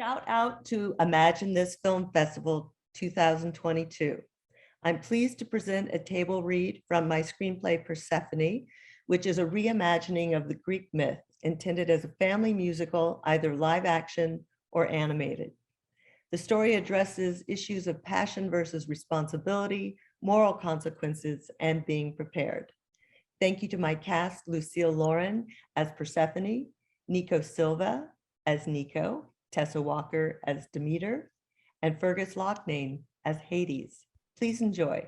Shout out to Imagine This Film Festival 2022. I'm pleased to present a table read from my screenplay Persephone, which is a reimagining of the Greek myth intended as a family musical, either live action or animated. The story addresses issues of passion versus responsibility, moral consequences, and being prepared. Thank you to my cast, Lucille Lauren as Persephone, Nico Silva as Nico, Tessa Walker as Demeter, and Fergus Loughnane as Hades. Please enjoy.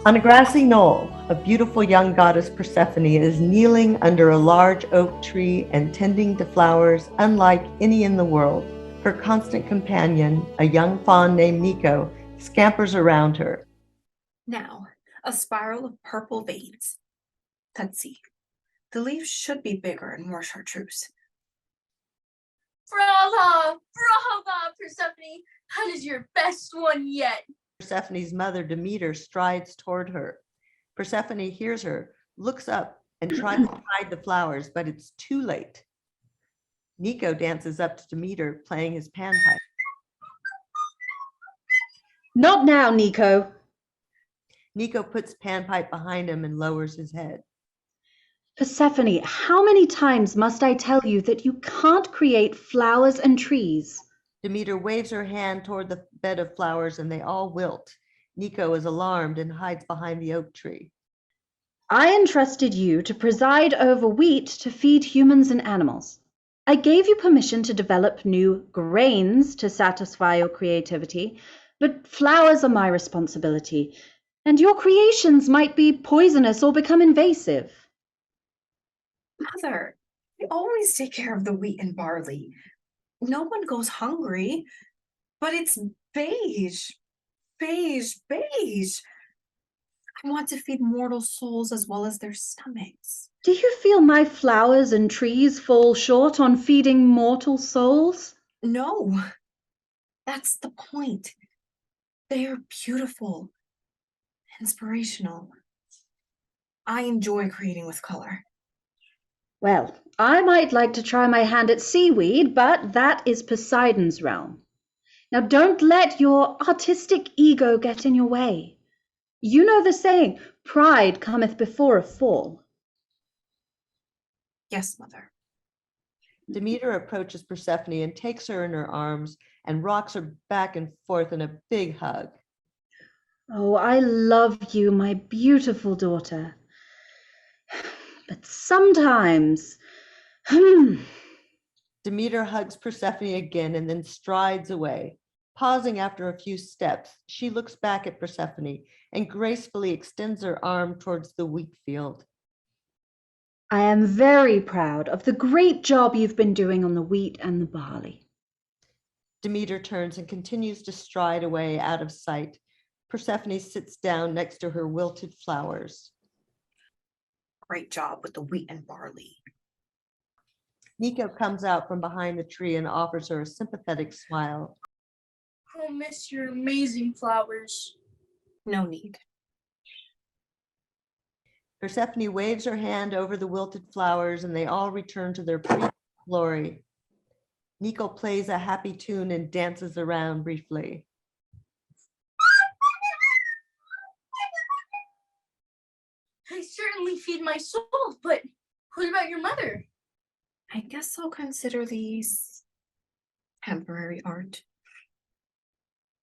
On a grassy knoll, a beautiful young goddess Persephone is kneeling under a large oak tree and tending to flowers unlike any in the world. Her constant companion, a young fawn named Nico, scampers around her. Now, a spiral of purple veins. Let's see. The leaves should be bigger and more chartreuse. Brava! Brava, Persephone! That is your best one yet. Persephone's mother, Demeter, strides toward her. Persephone hears her, looks up, and tries to hide the flowers, but it's too late. Nico dances up to Demeter, playing his panpipe. Not now, Nico. Nico puts panpipe behind him and lowers his head. Persephone, how many times must I tell you that you can't create flowers and trees? Demeter waves her hand toward the bed of flowers and they all wilt. Nico is alarmed and hides behind the oak tree. I entrusted you to preside over wheat to feed humans and animals. I gave you permission to develop new grains to satisfy your creativity, but flowers are my responsibility, and your creations might be poisonous or become invasive. Mother, I always take care of the wheat and barley. No one goes hungry, but it's beige, beige, beige. I want to feed mortal souls as well as their stomachs. Do you feel my flowers and trees fall short on feeding mortal souls? No, that's the point. They are beautiful, inspirational. I enjoy creating with color. Well, I might like to try my hand at seaweed, but that is Poseidon's realm. Now, don't let your artistic ego get in your way. You know the saying, pride cometh before a fall. Yes, Mother. Demeter approaches Persephone and takes her in her arms and rocks her back and forth in a big hug. Oh, I love you, my beautiful daughter. But sometimes, Demeter hugs Persephone again and then strides away. Pausing after a few steps, she looks back at Persephone and gracefully extends her arm towards the wheat field. I am very proud of the great job you've been doing on the wheat and the barley. Demeter turns and continues to stride away out of sight. Persephone sits down next to her wilted flowers. Great job with the wheat and barley. Nico comes out from behind the tree and offers her a sympathetic smile. I'll miss your amazing flowers. No need. Persephone waves her hand over the wilted flowers and they all return to their previous glory. Nico plays a happy tune and dances around briefly. I certainly feed my soul, but what about your mother? I guess I'll consider these temporary art.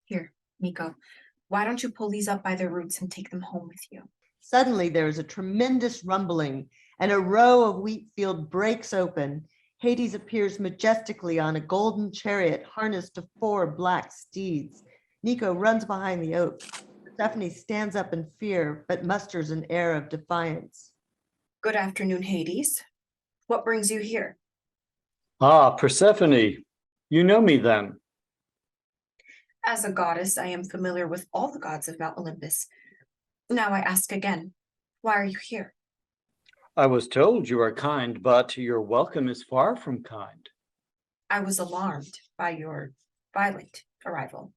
Here, Nico, why don't you pull these up by their roots and take them home with you? Suddenly there is a tremendous rumbling and a row of wheat field breaks open. Hades appears majestically on a golden chariot harnessed to 4 black steeds. Nico runs behind the oak. Persephone stands up in fear, but musters an air of defiance. Good afternoon, Hades. What brings you here? Ah, Persephone, you know me then. As a goddess, I am familiar with all the gods of Mount Olympus. Now I ask again, why are you here? I was told you are kind, but your welcome is far from kind. I was alarmed by your violent arrival.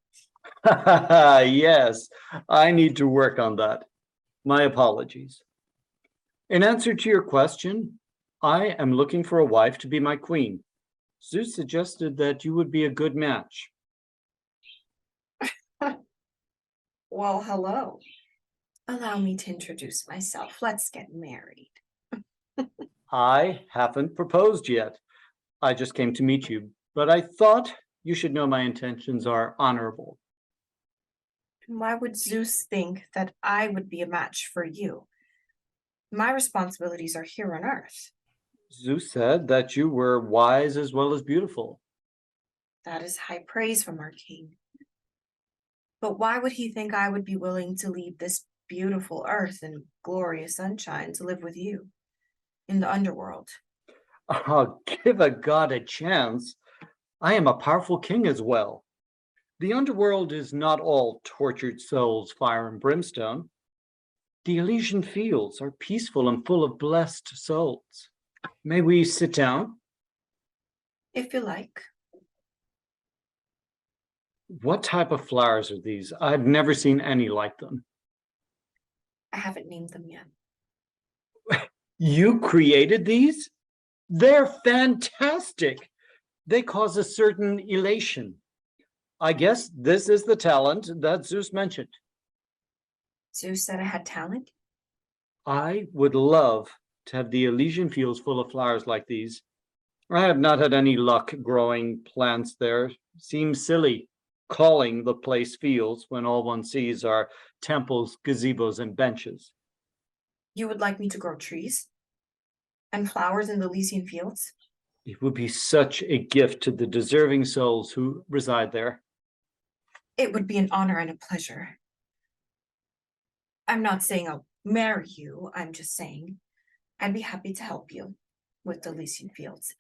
Yes, I need to work on that. My apologies. In answer to your question, I am looking for a wife to be my queen. Zeus suggested that you would be a good match. Well, hello. Allow me to introduce myself. Let's get married. I haven't proposed yet. I just came to meet you, but I thought you should know my intentions are honorable. Why would Zeus think that I would be a match for you? My responsibilities are here on Earth. Zeus said that you were wise as well as beautiful. That is high praise from our king. But why would he think I would be willing to leave this beautiful Earth and glorious sunshine to live with you in the underworld? Oh, give a god a chance. I am a powerful king as well. The underworld is not all tortured souls, fire and brimstone. The Elysian Fields are peaceful and full of blessed souls. May we sit down? If you like. What type of flowers are these? I've never seen any like them. I haven't named them yet. You created these? They're fantastic. They cause a certain elation. I guess this is the talent that Zeus mentioned. Zeus said I had talent? I would love to have the Elysian Fields full of flowers like these. I have not had any luck growing plants there. Seems silly calling the place fields when all one sees are temples, gazebos, and benches. You would like me to grow trees? And flowers in the Elysian Fields? It would be such a gift to the deserving souls who reside there. It would be an honor and a pleasure. I'm not saying I'll marry you. I'm just saying I'd be happy to help you with the Elysian Fields.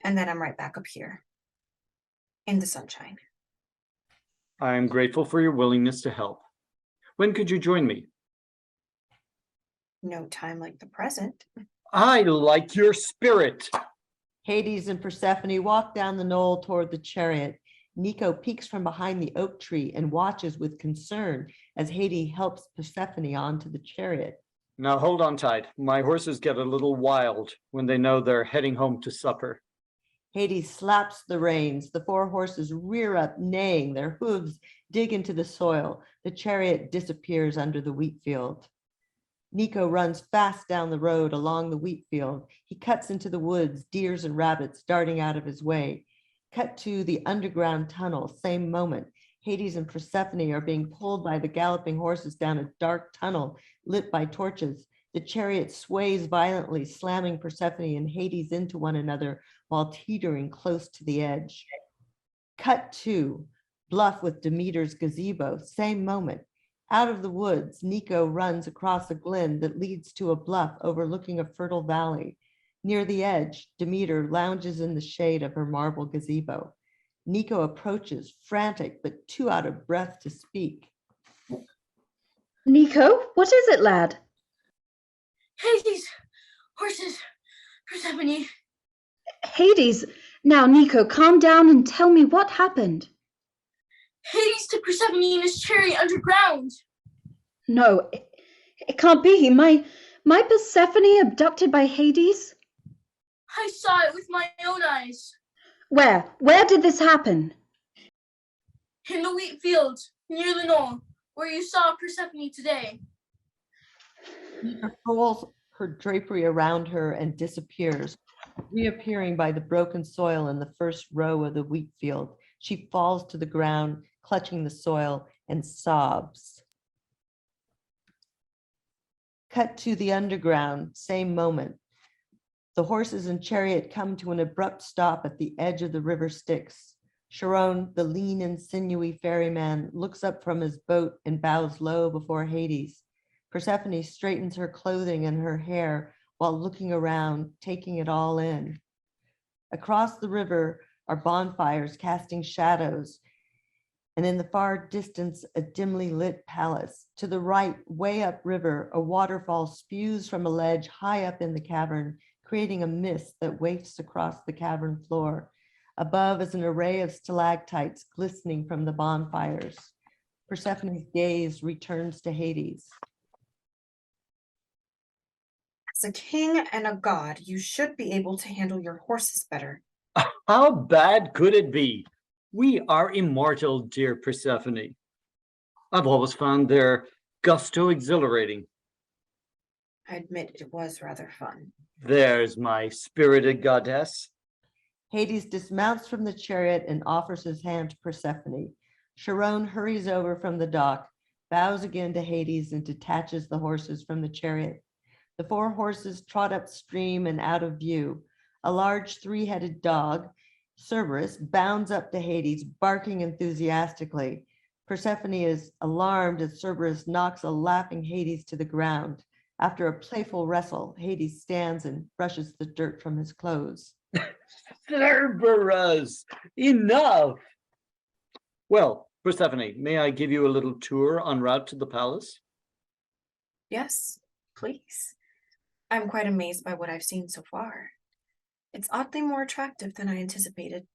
And then I'm right back up here in the sunshine. I am grateful for your willingness to help. When could you join me? No time like the present. I like your spirit. Hades and Persephone walk down the knoll toward the chariot. Nico peeks from behind the oak tree and watches with concern as Hades helps Persephone onto the chariot. Now hold on tight. My horses get a little wild when they know they're heading home to supper. Hades slaps the reins. The four horses rear up, neighing. Their hooves dig into the soil. The chariot disappears under the wheat field. Nico runs fast down the road along the wheat field. He cuts into the woods, deers and rabbits darting out of his way. Cut to the underground tunnel, same moment. Hades and Persephone are being pulled by the galloping horses down a dark tunnel lit by torches. The chariot sways violently, slamming Persephone and Hades into one another while teetering close to the edge. Cut to bluff with Demeter's gazebo, same moment. Out of the woods, Nico runs across a glen that leads to a bluff overlooking a fertile valley. Near the edge, Demeter lounges in the shade of her marble gazebo. Nico approaches, frantic but too out of breath to speak. Nico, what is it, lad? Hades, horses, Persephone. Hades, now Nico, calm down and tell me what happened. Hades took Persephone in his chariot underground. No, it can't be. My Persephone abducted by Hades? I saw it with my own eyes. Where? Where did this happen? In the wheat fields, near the knoll, where you saw Persephone today. Nico pulls her drapery around her and disappears, reappearing by the broken soil in the first row of the wheat field. She falls to the ground, clutching the soil, and sobs. Cut to the underground, same moment. The horses and chariot come to an abrupt stop at the edge of the river Styx. Charon, the lean and sinewy ferryman, looks up from his boat and bows low before Hades. Persephone straightens her clothing and her hair while looking around, taking it all in. Across the river are bonfires casting shadows. and in the far distance, a dimly lit palace. To the right, way upriver, a waterfall spews from a ledge high up in the cavern, creating a mist that wafts across the cavern floor. Above is an array of stalactites glistening from the bonfires. Persephone's gaze returns to Hades. As a king and a god, you should be able to handle your horses better. How bad could it be? We are immortal, dear Persephone. I've always found their gusto exhilarating. I admit it was rather fun. There's my spirited goddess. Hades dismounts from the chariot and offers his hand to Persephone. Charon hurries over from the dock, bows again to Hades, and detaches the horses from the chariot. The four horses trot upstream and out of view. A large three-headed dog, Cerberus, bounds up to Hades, barking enthusiastically. Persephone is alarmed as Cerberus knocks a laughing Hades to the ground. After a playful wrestle, Hades stands and brushes the dirt from his clothes. Cerberus, enough! Well, Persephone, may I give you a little tour en route to the palace? Yes, please. I'm quite amazed by what I've seen so far. It's oddly more attractive than I anticipated.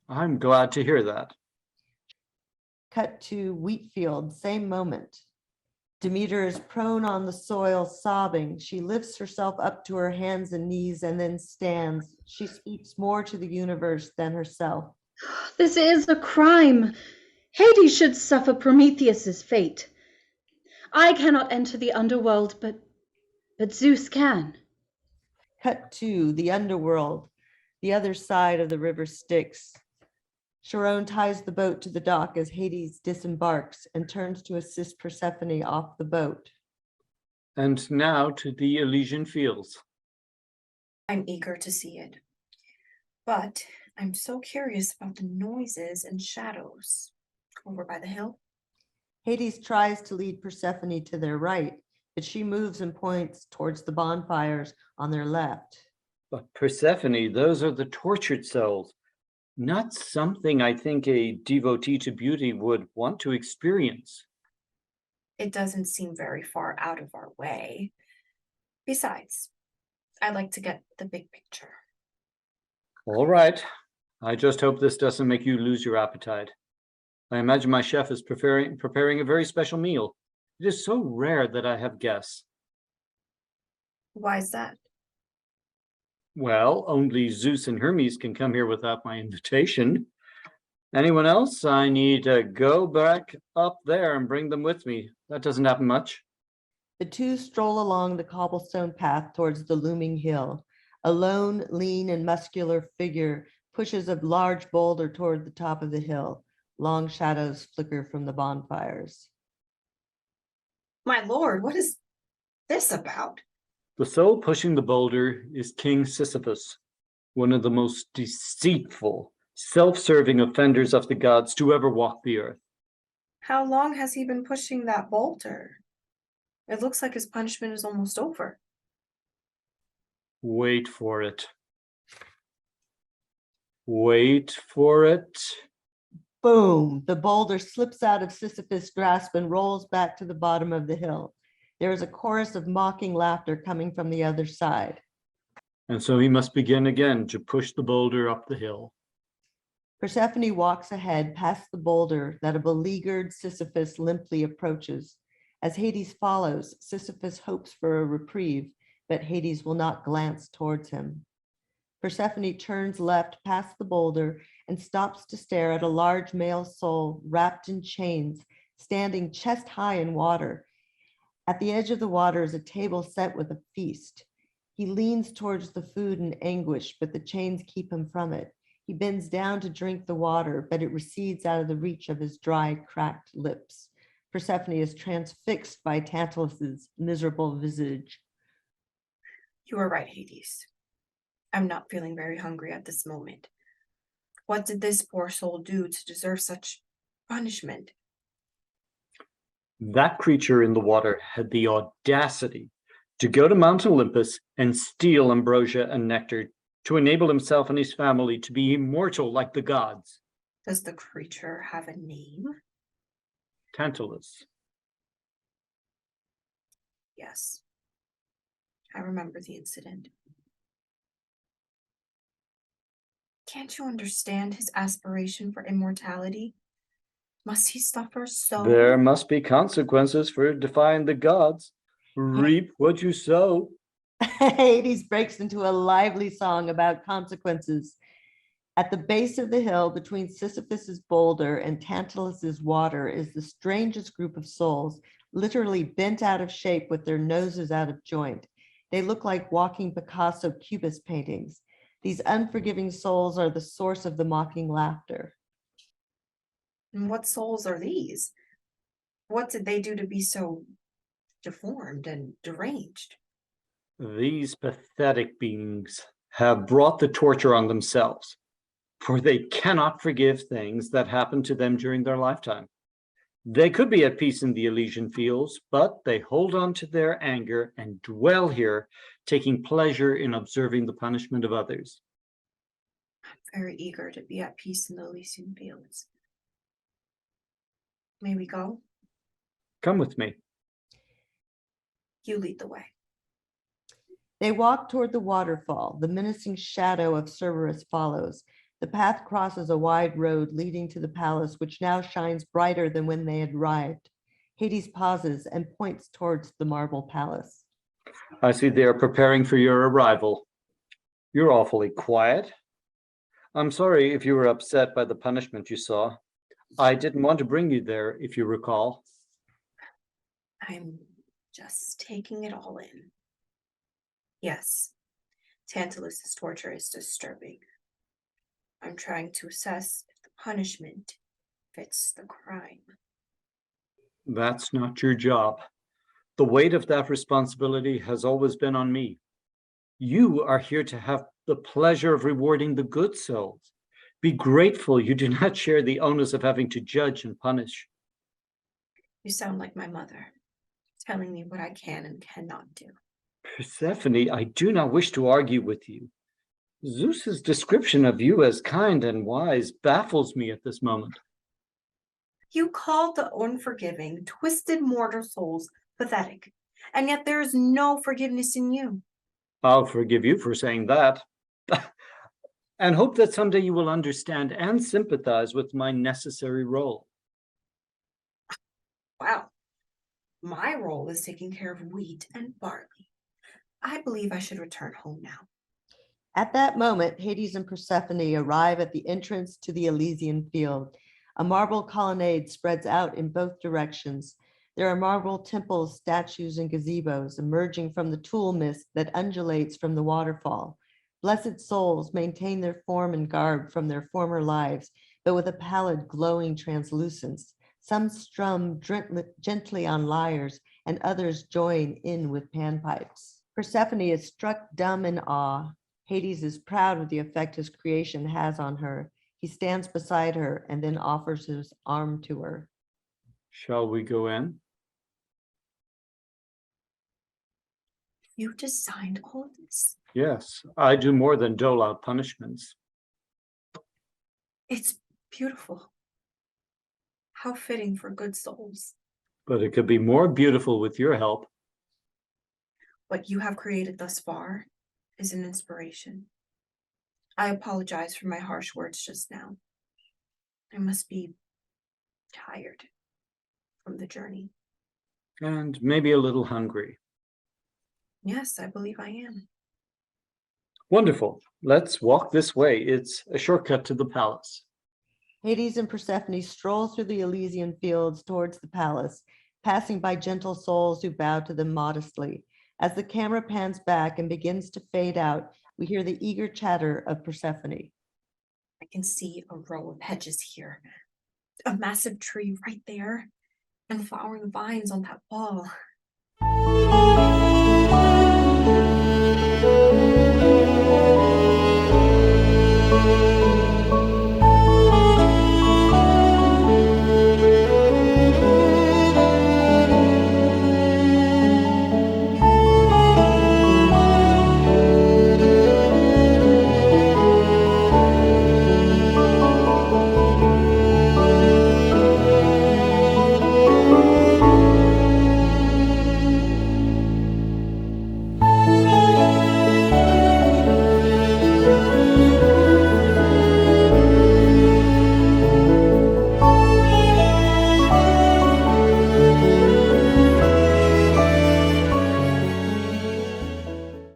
I'm glad to hear that. Cut to wheat field, same moment. Demeter is prone on the soil, sobbing. She lifts herself up to her hands and knees and then stands. She speaks more to the universe than herself. This is a crime. Hades should suffer Prometheus's fate. I cannot enter the underworld, but Zeus can. Cut to the underworld, the other side of the river Styx. Charon ties the boat to the dock as Hades disembarks and turns to assist Persephone off the boat. And now to the Elysian Fields. I'm eager to see it. But I'm so curious about the noises and shadows over by the hill. Hades tries to lead Persephone to their right, but she moves and points towards the bonfires on their left. But Persephone, those are the tortured souls. Not something I think a devotee to beauty would want to experience. It doesn't seem very far out of our way. Besides, I like to get the big picture. All right. I just hope this doesn't make you lose your appetite. I imagine my chef is preparing a very special meal. It is so rare that I have guests. Why is that? Well, only Zeus and Hermes can come here without my invitation. Anyone else? I need to go back up there and bring them with me. That doesn't happen much. The two stroll along the cobblestone path towards the looming hill. A lone, lean, and muscular figure pushes a large boulder toward the top of the hill. Long shadows flicker from the bonfires. My lord, what is this about? The soul pushing the boulder is King Sisyphus, one of the most deceitful, self-serving offenders of the gods to ever walk the earth. How long has he been pushing that boulder? It looks like his punishment is almost over. Wait for it. Wait for it. Boom! The boulder slips out of Sisyphus' grasp and rolls back to the bottom of the hill. There is a chorus of mocking laughter coming from the other side. And so he must begin again to push the boulder up the hill. Persephone walks ahead past the boulder that a beleaguered Sisyphus limply approaches. As Hades follows, Sisyphus hopes for a reprieve, but Hades will not glance towards him. Persephone turns left past the boulder and stops to stare at a large male soul wrapped in chains, standing chest high in water. At the edge of the water is a table set with a feast. He leans towards the food in anguish, but the chains keep him from it. He bends down to drink the water, but it recedes out of the reach of his dry, cracked lips. Persephone is transfixed by Tantalus's miserable visage. You are right, Hades. I'm not feeling very hungry at this moment. What did this poor soul do to deserve such punishment? That creature in the water had the audacity to go to Mount Olympus and steal ambrosia and nectar to enable himself and his family to be immortal like the gods. Does the creature have a name? Tantalus. Yes. I remember the incident. Can't you understand his aspiration for immortality? Must he suffer so? There must be consequences for defying the gods. Reap what you sow. Hades breaks into a lively song about consequences. At the base of the hill between Sisyphus's boulder and Tantalus's water is the strangest group of souls, literally bent out of shape with their noses out of joint. They look like walking Picasso Cubist paintings. These unforgiving souls are the source of the mocking laughter. And what souls are these? What did they do to be so deformed and deranged? These pathetic beings have brought the torture on themselves, for they cannot forgive things that happened to them during their lifetime. They could be at peace in the Elysian Fields, but they hold on to their anger and dwell here, taking pleasure in observing the punishment of others. I'm very eager to be at peace in the Elysian Fields. May we go? Come with me. You lead the way. They walk toward the waterfall. The menacing shadow of Cerberus follows. The path crosses a wide road leading to the palace, which now shines brighter than when they had arrived. Hades pauses and points towards the marble palace. I see they are preparing for your arrival. You're awfully quiet. I'm sorry if you were upset by the punishment you saw. I didn't want to bring you there, if you recall. I'm just taking it all in. Yes, Tantalus's torture is disturbing. I'm trying to assess if the punishment fits the crime. That's not your job. The weight of that responsibility has always been on me. You are here to have the pleasure of rewarding the good souls. Be grateful you do not share the onus of having to judge and punish. You sound like my mother, telling me what I can and cannot do. Persephone, I do not wish to argue with you. Zeus's description of you as kind and wise baffles me at this moment. You called the unforgiving, twisted mortal souls pathetic, and yet there is no forgiveness in you. I'll forgive you for saying that, and hope that someday you will understand and sympathize with my necessary role. Wow. My role is taking care of wheat and barley. I believe I should return home now. At that moment, Hades and Persephone arrive at the entrance to the Elysian Field. A marble colonnade spreads out in both directions. There are marble temples, statues, and gazebos emerging from the tulle mist that undulates from the waterfall. Blessed souls maintain their form and garb from their former lives, but with a pallid, glowing translucence. Some strum gently on lyres, and others join in with panpipes. Persephone is struck dumb in awe. Hades is proud of the effect his creation has on her. He stands beside her and then offers his arm to her. Shall we go in? You designed all of this? Yes, I do more than dole out punishments. It's beautiful. How fitting for good souls. But it could be more beautiful with your help. What you have created thus far is an inspiration. I apologize for my harsh words just now. I must be tired from the journey. And maybe a little hungry. Yes, I believe I am. Wonderful. Let's walk this way. It's a shortcut to the palace. Hades and Persephone stroll through the Elysian Fields towards the palace, passing by gentle souls who bow to them modestly. As the camera pans back and begins to fade out, we hear the eager chatter of Persephone. I can see a row of hedges here, a massive tree right there, and flowering vines on that wall.